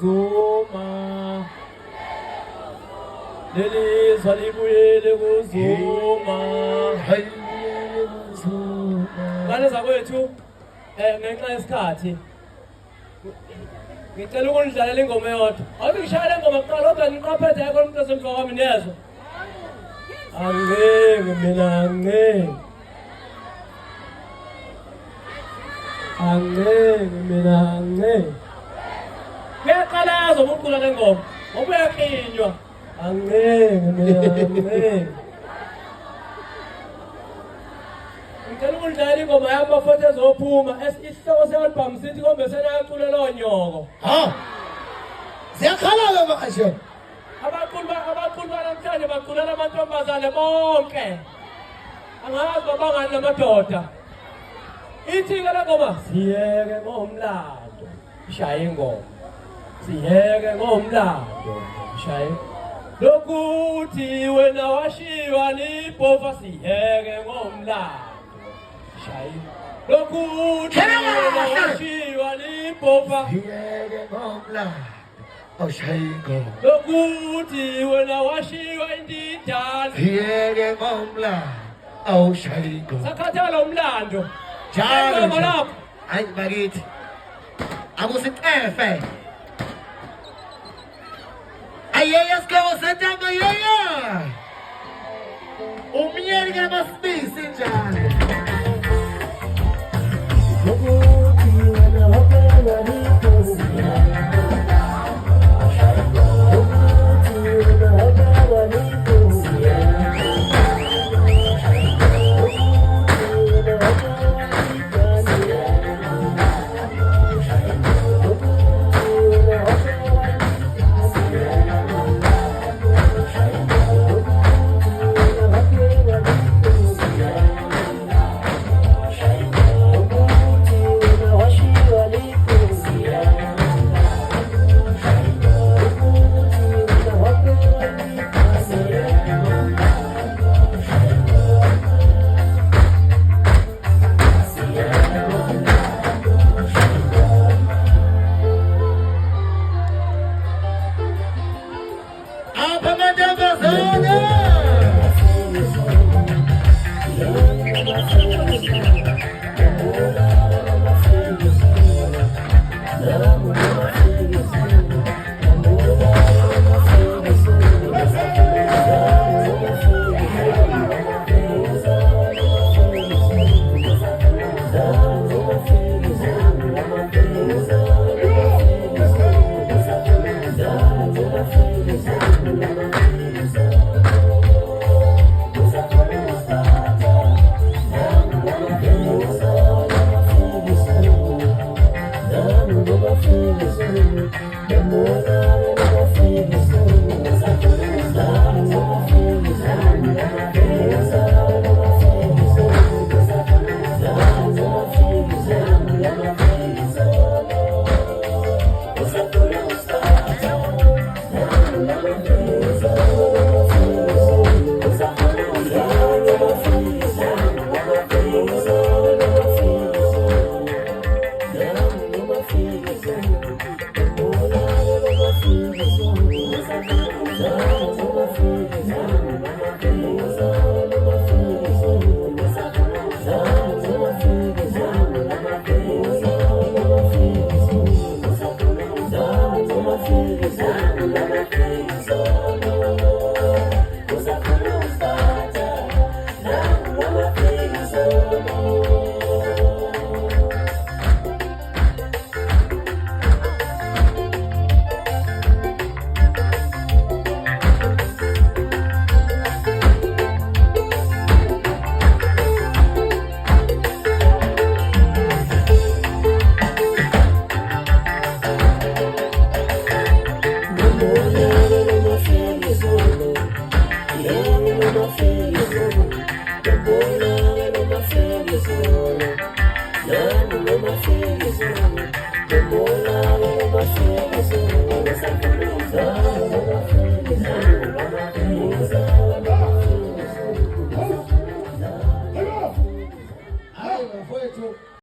Zuma leli salibuyele kuzuma ngane zakwethu ngenxa yesikhathi ngicela ukunidlalela ingoma eyodwa awuthi ngishayela ingoma kuqala kodwa ngiqaphethe yakho umuntu osemva kwami niyezwa angeke mina angeke ngiyaqalaza ukuqula le ngoma ngoba uyaqinywa angeke ngicela ukudlala ingoma yamafotho ezophuma isihloko se-album sithi kombe senayacula lowo nyoko Ziyakhala manje abaculi banamhlanje baculela amantombazane bonke angazi babangani namadoda ithi-ke le ngoma siyeke ngomlando shaye ingoma siyeke ngomlando shaye lokuthi wena washiwa libhofa siyeke ngomlando shaye lokuthi wena washiwa libhofa siyeke ngomlando awushayingo lokuthi wena washiwa indidana siyeke ngomlando awushayingo sakhathala umlando njalo lapho hayi bakithi akusicefe ayeye sihloko sentambo yeye umyeni kaMasibisi njalo Zuma.